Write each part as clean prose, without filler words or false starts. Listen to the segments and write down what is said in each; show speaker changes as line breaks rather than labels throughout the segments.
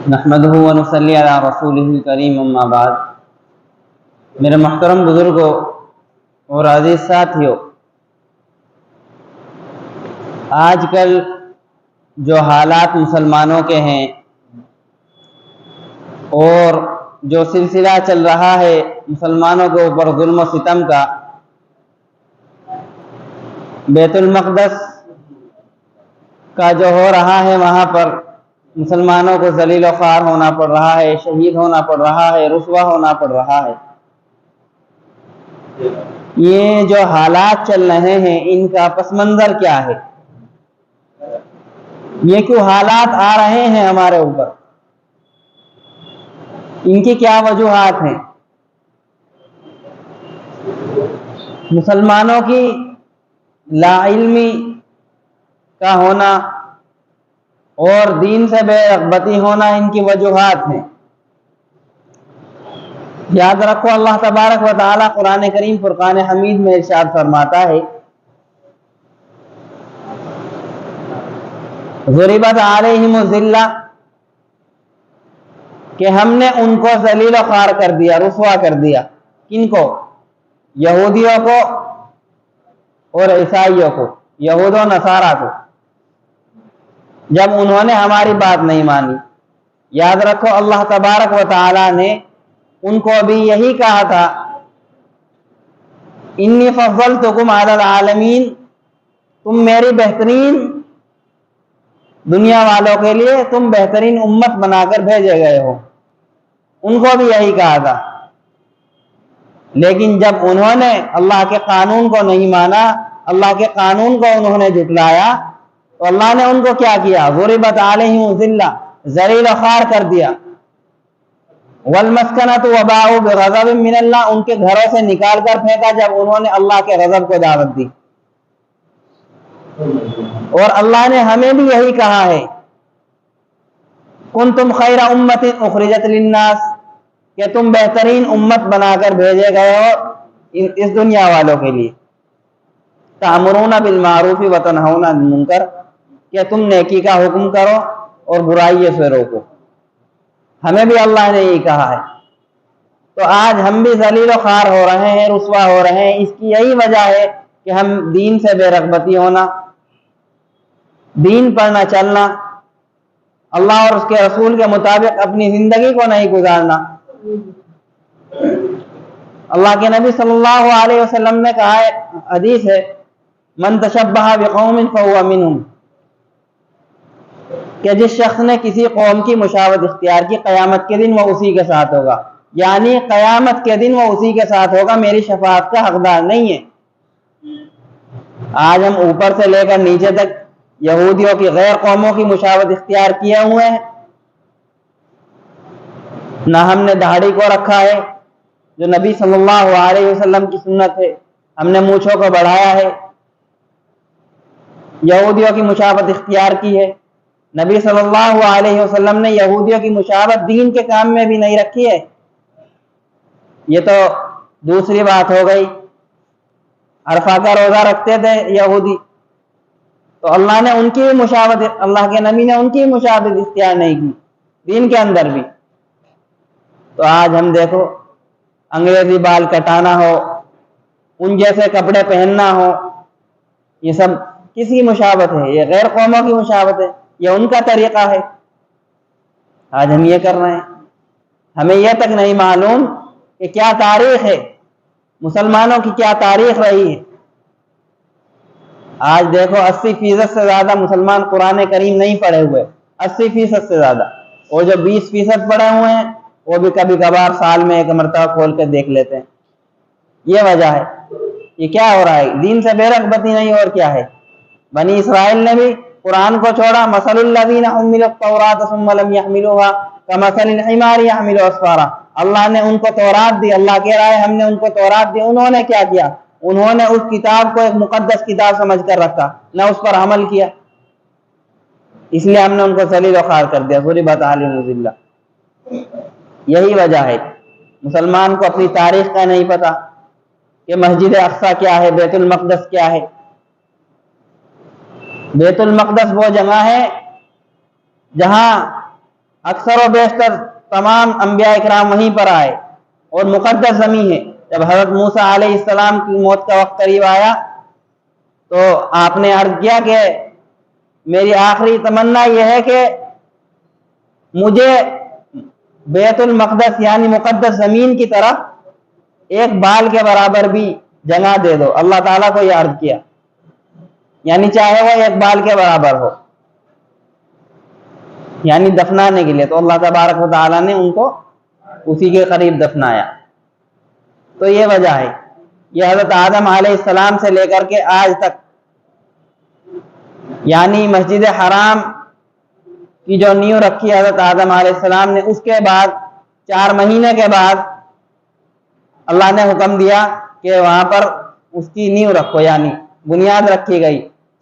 نحمدہ و نصلی علی رسولہ الکریم اما بعد۔ میرے محترم بزرگوں اور عزیز ساتھیوں، آج کل جو حالات مسلمانوں کے ہیں اور جو سلسلہ چل رہا ہے مسلمانوں کے اوپر ظلم و ستم کا، بیت المقدس کا جو ہو رہا ہے وہاں پر مسلمانوں کو ذلیل و خوار ہونا پڑ رہا ہے، شہید ہونا پڑ رہا ہے، رسوا ہونا پڑ رہا ہے۔ یہ جو حالات چل رہے ہیں ان کا پس منظر کیا ہے؟ یہ کیوں حالات آ رہے ہیں ہمارے اوپر؟ ان کی کیا وجوہات ہیں؟ مسلمانوں کی لا علمی کا ہونا اور دین سے بے رغبتی ہونا ان کی وجوہات ہیں۔ یاد رکھو، اللہ تبارک و تعالی قرآن کریم فرقان حمید میں ارشاد فرماتا ہے، ضربت علیہم الذلہ، کہ ہم نے ان کو ذلیل و خوار کر دیا، رسوا کر دیا۔ کن کو؟ یہودیوں کو اور عیسائیوں کو، یہود و نصارہ کو، جب انہوں نے ہماری بات نہیں مانی۔ یاد رکھو، اللہ تبارک و تعالی نے ان کو بھی یہی کہا تھا، انی فضلتکم علی العالمین، تم میری بہترین دنیا والوں کے لیے تم بہترین امت بنا کر بھیجے گئے ہو۔ ان کو بھی یہی کہا تھا، لیکن جب انہوں نے اللہ کے قانون کو نہیں مانا، اللہ کے قانون کو انہوں نے جھٹلایا، تو اللہ نے ان کو کیا کیا؟ ضربت علیہم الذلہ، ذلیل و خوار کر دیا۔ والمسکنۃ وباءوا بغضب من اللہ، ان کے گھروں سے نکال کر پھینکا جب انہوں نے اللہ کے غضب کو دعوت دی۔ اور اللہ نے ہمیں بھی یہی کہا ہے، کنتم خیر امۃ اخرجت للناس، کہ تم بہترین امت بنا کر بھیجے گئے ہو اس دنیا والوں کے لیے۔ تأمرون بالمعروف وتنہون عن المنکر، کہ تم نیکی کا حکم کرو اور برائی سے روکو۔ ہمیں بھی اللہ نے یہی کہا ہے۔ تو آج ہم بھی ذلیل و خوار ہو رہے ہیں، رسوا ہو رہے ہیں۔ اس کی یہی وجہ ہے کہ ہم دین سے بے رغبتی ہونا، دین پر نہ چلنا، اللہ اور اس کے رسول کے مطابق اپنی زندگی کو نہیں گزارنا۔ اللہ کے نبی صلی اللہ علیہ وسلم نے کہا ہے، حدیث ہے، من تشبہ بقوم فہو منہم، کہ جس شخص نے کسی قوم کی مشابہت اختیار کی، قیامت کے دن وہ اسی کے ساتھ ہوگا، یعنی قیامت کے دن وہ اسی کے ساتھ ہوگا، میری شفاعت کا حقدار نہیں ہے۔ آج ہم اوپر سے لے کر نیچے تک یہودیوں کی، غیر قوموں کی مشابہت اختیار کیے ہوئے ہیں۔ نہ ہم نے داڑھی کو رکھا ہے جو نبی صلی اللہ علیہ وسلم کی سنت ہے، ہم نے مونچھوں کو بڑھایا ہے، یہودیوں کی مشابہت اختیار کی ہے۔ نبی صلی اللہ علیہ وسلم نے یہودیوں کی مشابہت دین کے کام میں بھی نہیں رکھی ہے۔ یہ تو دوسری بات ہو گئی۔ عرفہ کا روزہ رکھتے تھے یہودی، تو اللہ نے ان کی مشابہت، اللہ کے نبی نے ان کی مشابہت اختیار نہیں کی دین کے اندر بھی۔ تو آج ہم دیکھو، انگریزی بال کٹانا ہو، ان جیسے کپڑے پہننا ہو، یہ سب کس کی مشابہت ہے؟ یہ غیر قوموں کی مشابہت ہے، یہ ان کا طریقہ ہے۔ آج ہم یہ کر رہے ہیں۔ ہمیں یہ تک نہیں معلوم کہ کیا تاریخ ہے، مسلمانوں کی کیا تاریخ رہی ہے۔ آج دیکھو، 80% سے زیادہ مسلمان قرآن کریم نہیں پڑھے ہوئے، 80% سے زیادہ۔ اور جو 20% پڑھے ہوئے ہیں وہ بھی کبھی کبھار سال میں ایک مرتبہ کھول کے دیکھ لیتے ہیں۔ یہ وجہ ہے۔ یہ کیا ہو رہا ہے؟ دین سے بے رغبتی نہیں، اور کیا ہے؟ بنی اسرائیل نے بھی قرآن کو چھوڑا، مثل الذین حملوا التوراۃ ثم لم يحملوها کمثل الحمار يحمل اسفارا۔ اللہ نے ان کو تورات دی، اللہ کہہ رہا ہے ہم نے ان کو تورات دی، انہوں نے کیا کیا؟ انہوں نے اس کتاب کو ایک مقدس کتاب سمجھ کر رکھا، نہ اس پر عمل کیا، اس لیے ہم نے ان کو ذلیل و خوار کر دیا۔ ضربت علیہم الذلہ۔ یہی وجہ ہے۔ مسلمان کو اپنی تاریخ کا نہیں پتا کہ مسجد اقصی کیا ہے، بیت المقدس کیا ہے۔ بیت المقدس وہ جگہ ہے جہاں اکثر و بیشتر تمام انبیاء اکرام وہیں پر آئے اور مقدس زمین ہے۔ جب حضرت موسیٰ علیہ السلام کی موت کا وقت قریب آیا تو آپ نے عرض کیا کہ میری آخری تمنا یہ ہے کہ مجھے بیت المقدس یعنی مقدس زمین کی طرف ایک بال کے برابر بھی جگہ دے دو۔ اللہ تعالیٰ کو یہ عرض کیا، یعنی چاہے وہ ایک بال کے برابر ہو، یعنی دفنانے کے لیے۔ تو اللہ تبارک و تعالیٰ نے ان کو اسی کے قریب دفنایا۔ تو یہ وجہ ہے، یہ حضرت آدم علیہ السلام سے لے کر کے آج تک، یعنی مسجد حرام کی جو نیو رکھی حضرت آدم علیہ السلام نے، اس کے بعد 4 مہینے کے بعد اللہ نے حکم دیا کہ وہاں پر اس کی نیو رکھو، یعنی بنیاد رکھی گئی۔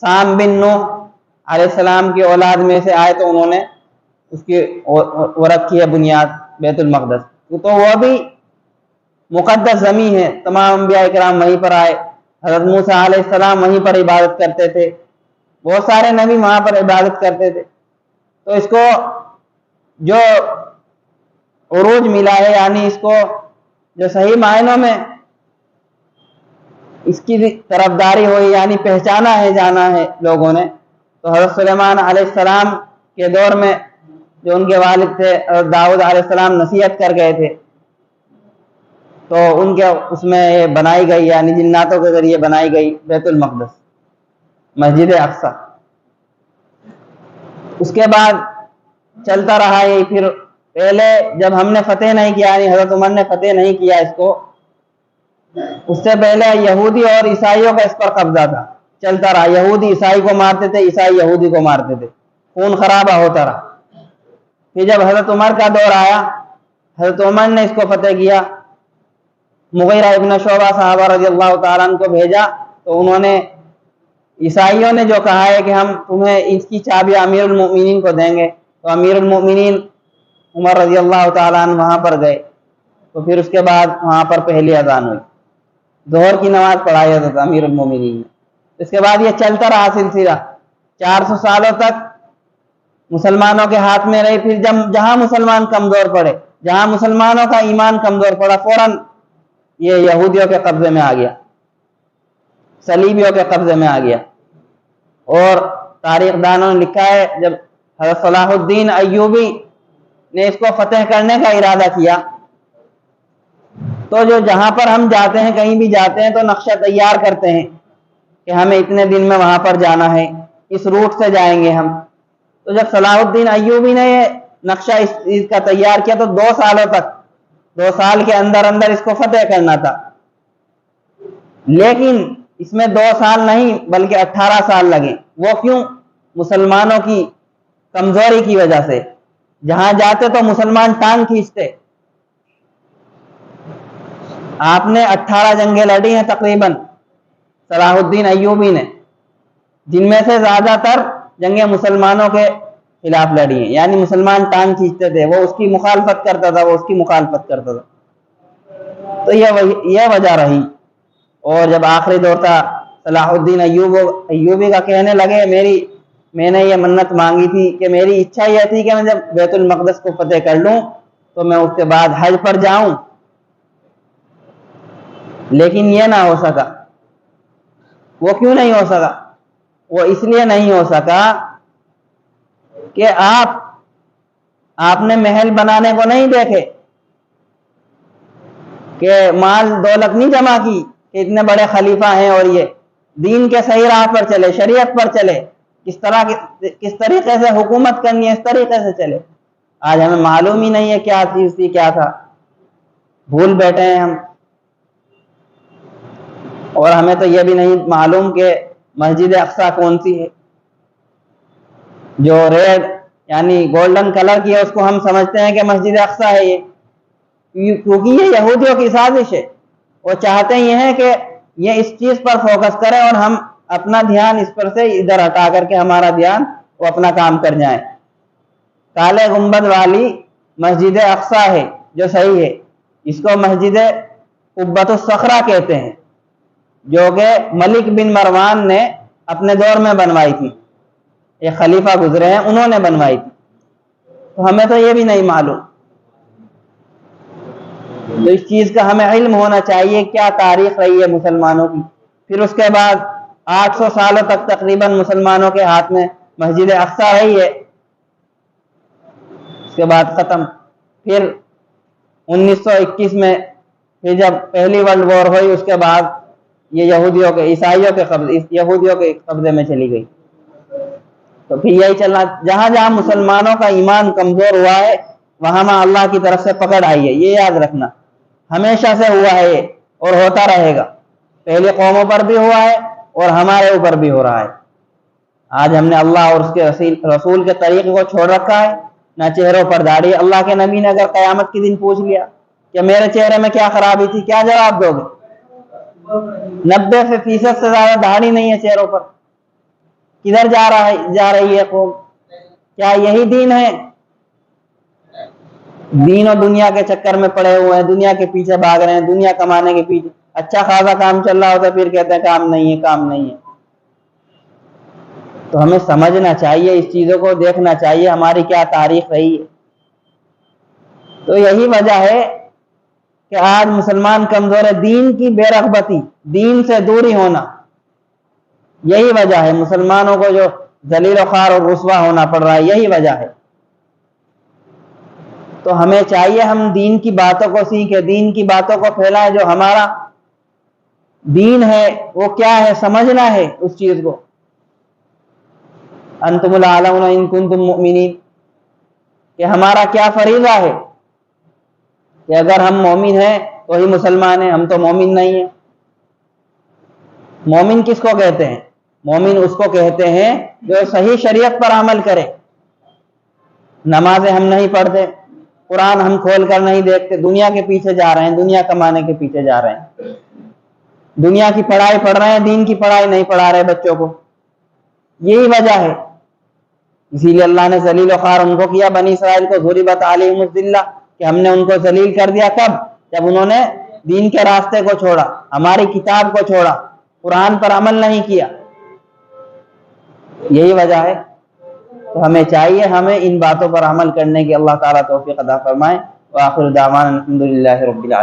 سام بن نوح علیہ السلام کی اولاد میں سے آئے تو انہوں نے اس کی وہ رکھی ہے بنیاد بیت المقدس۔ تو وہ بھی مقدس زمین ہے، تمام انبیاء اکرام وہیں پر آئے، حضرت موسیٰ علیہ السلام وہیں پر عبادت کرتے تھے، بہت سارے نبی وہاں پر عبادت کرتے تھے۔ تو اس کو جو عروج ملا ہے، یعنی اس کو جو صحیح معنوں میں اس کی طرفداری ہوئی، یعنی پہچانا ہے، جانا ہے لوگوں نے، تو حضرت سلیمان علیہ السلام کے دور میں جو ان کے والد تھے حضرت داؤد علیہ السلام نصیحت کر گئے تھے، تو ان کے اس میں یہ بنائی گئی، یعنی جناتوں کے ذریعے بنائی گئی بیت المقدس، مسجد اقصی۔ اس کے بعد چلتا رہا یہ، پھر پہلے جب ہم نے فتح نہیں کیا، یعنی حضرت عمر نے فتح نہیں کیا اس کو، اس سے پہلے یہودی اور عیسائیوں کا اس پر قبضہ تھا، چلتا رہا، یہودی عیسائی کو مارتے تھے، عیسائی یہودی کو مارتے تھے، خون خرابہ ہوتا رہا۔ پھر جب حضرت عمر کا دور آیا، حضرت عمر نے اس کو فتح کیا، مغیرہ ابن شعبہ صحابہ رضی اللہ تعالیٰ عنہ کو بھیجا، تو انہوں نے، عیسائیوں نے جو کہا ہے کہ ہم تمہیں اس کی چابی امیر المؤمنین کو دیں گے، تو امیر المؤمنین عمر رضی اللہ تعالیٰ عنہ وہاں پر گئے، تو پھر اس کے بعد وہاں پر پہلی اذان ہوئی، ظہر کی نماز پڑھائی حضرت امیر المؤمنین نے۔ اس کے بعد یہ چلتا رہا سلسلہ، 400 سالوں تک مسلمانوں کے ہاتھ میں رہی۔ پھر جہاں مسلمان کمزور پڑے، جہاں مسلمانوں کا ایمان کمزور پڑا، فوراً یہ یہودیوں کے قبضے میں آ گیا، صلیبیوں کے قبضے میں آ گیا۔ اور تاریخ دانوں نے لکھا ہے جب حضرت صلاح الدین ایوبی نے اس کو فتح کرنے کا ارادہ کیا، تو جو جہاں پر ہم جاتے ہیں، کہیں بھی جاتے ہیں، تو نقشہ تیار کرتے ہیں کہ ہمیں اتنے دن میں وہاں پر جانا ہے، اس روٹ سے جائیں گے ہم۔ تو جب صلاح الدین ایوبی نے یہ نقشہ اس کا تیار کیا، تو 2 سالوں تک، 2 سال کے اندر اندر اس کو فتح کرنا تھا، لیکن اس میں 2 سال نہیں بلکہ 18 سال لگے۔ وہ کیوں؟ مسلمانوں کی کمزوری کی وجہ سے۔ جہاں جاتے تو مسلمان ٹانگ کھینچتے۔ آپ نے 18 جنگیں لڑی ہیں تقریباً صلاح الدین ایوبی نے، جن میں سے زیادہ تر جنگیں مسلمانوں کے خلاف لڑی ہیں، یعنی مسلمان ٹانگ کھینچتے تھے، وہ اس کی مخالفت کرتا تھا، وہ اس کی مخالفت کرتا تھا۔ تو یہ وجہ رہی۔ اور جب آخری دور تھا، صلاح الدین ایوبی کا کہنے لگے میں نے یہ منت مانگی تھی کہ میری اچھا یہ تھی کہ میں جب بیت المقدس کو فتح کر لوں تو میں اس کے بعد حج پر جاؤں، لیکن یہ نہ ہو سکا۔ وہ کیوں نہیں ہو سکا؟ وہ اس لیے نہیں ہو سکا کہ آپ نے محل بنانے کو نہیں دیکھے، کہ مال دولت نہیں جمع کی کہ اتنے بڑے خلیفہ ہیں، اور یہ دین کے صحیح راہ پر چلے، شریعت پر چلے، کس طریقے سے حکومت کرنی ہے اس طریقے سے چلے۔ آج ہمیں معلوم ہی نہیں ہے کیا چیز تھی، کیا تھا، بھول بیٹھے ہیں ہم۔ اور ہمیں تو یہ بھی نہیں معلوم کہ مسجد اقصی کون سی ہے، جو ریڈ یعنی گولڈن کلر کی ہے، اس کو ہم سمجھتے ہیں کہ مسجد اقصی ہے یہ، کیونکہ یہ یہودیوں کی سازش ہے۔ وہ چاہتے یہ ہیں کہ یہ اس چیز پر فوکس کریں اور ہم اپنا دھیان اس پر سے ادھر ہٹا کر کے ہمارا دھیان وہ اپنا کام کر جائیں۔ کالے گنبد والی مسجد اقصی ہے جو صحیح ہے، اس کو مسجد قبۃ الصخرہ کہتے ہیں، جو کہ ملک بن مروان نے اپنے دور میں بنوائی تھی، ایک خلیفہ گزرے ہیں، انہوں نے بنوائی تھی۔ تو ہمیں تو یہ بھی نہیں معلوم. تو اس چیز کا ہمیں علم ہونا چاہیے کیا تاریخ رہی ہے مسلمانوں کی. پھر اس کے بعد 800 سالوں تک تقریباً مسلمانوں کے ہاتھ میں مسجد اقصیٰ رہی ہے. اس کے بعد ختم. پھر 1921 میں پھر جب پہلی ورلڈ وار ہوئی اس کے بعد یہ یہودیوں کے قبضے میں چلی گئی. تو پھر یہی چلنا جہاں جہاں مسلمانوں کا ایمان کمزور ہوا ہے وہاں اللہ کی طرف سے پکڑ آئی ہے. یہ یاد رکھنا ہمیشہ سے ہوا ہے یہ اور ہوتا رہے گا. پہلے قوموں پر بھی ہوا ہے اور ہمارے اوپر بھی ہو رہا ہے. آج ہم نے اللہ اور اس کے رسول کے طریقے کو چھوڑ رکھا ہے. نہ چہروں پر داڑھی. اللہ کے نبی نے اگر قیامت کے دن پوچھ لیا کہ میرے چہرے میں کیا خرابی تھی, کیا جواب دو گے؟ 90% سے زیادہ داڑھی نہیں ہے چہروں پر. کدھر جا رہی ہے قوم؟ کیا یہی دین ہے؟ دین اور دنیا کے چکر میں پڑے ہوئے ہیں, دنیا کے پیچھے بھاگ رہے ہیں, دنیا کمانے کے پیچھے. اچھا خاصا کام چل رہا ہوتا پھر کہتے ہیں کام نہیں ہے, کام نہیں ہے. تو ہمیں سمجھنا چاہیے, اس چیزوں کو دیکھنا چاہیے ہماری کیا تاریخ رہی ہے. تو یہی وجہ ہے کہ آج مسلمان کمزور ہے. دین کی بے رغبتی, دین سے دوری ہونا, یہی وجہ ہے مسلمانوں کو جو ذلیل و خوار اور رسوا ہونا پڑ رہا ہے. یہی وجہ ہے. تو ہمیں چاہیے ہم دین کی باتوں کو سیکھیں, دین کی باتوں کو پھیلائیں. جو ہمارا دین ہے وہ کیا ہے سمجھنا ہے اس چیز کو. انتم الاعلون ان کنتم مؤمنین, کہ ہمارا کیا فریضہ ہے کہ اگر ہم مومن ہیں تو ہی مسلمان ہیں, ہم تو مومن نہیں ہیں. مومن کس کو کہتے ہیں؟ مومن اس کو کہتے ہیں جو صحیح شریعت پر عمل کرے. نمازیں ہم نہیں پڑھتے, قرآن ہم کھول کر نہیں دیکھتے, دنیا کے پیچھے جا رہے ہیں, دنیا کمانے کے پیچھے جا رہے ہیں, دنیا کی پڑھائی پڑھ رہے ہیں, دین کی پڑھائی نہیں پڑھا رہے بچوں کو. یہی وجہ ہے. اسی لیے اللہ نے ذلیل و خوار ان کو کیا, بنی اسرائیل کو ضربت علیہم الذلہ, کہ ہم نے ان کو ذلیل کر دیا. کب؟ جب انہوں نے دین کے راستے کو چھوڑا, ہماری کتاب کو چھوڑا, قرآن پر عمل نہیں کیا. یہی وجہ ہے. تو ہمیں چاہیے ہمیں ان باتوں پر عمل کرنے کی اللہ تعالیٰ توفیق عطا فرمائے. وآخر دعوانا الحمدللہ رب العالمین.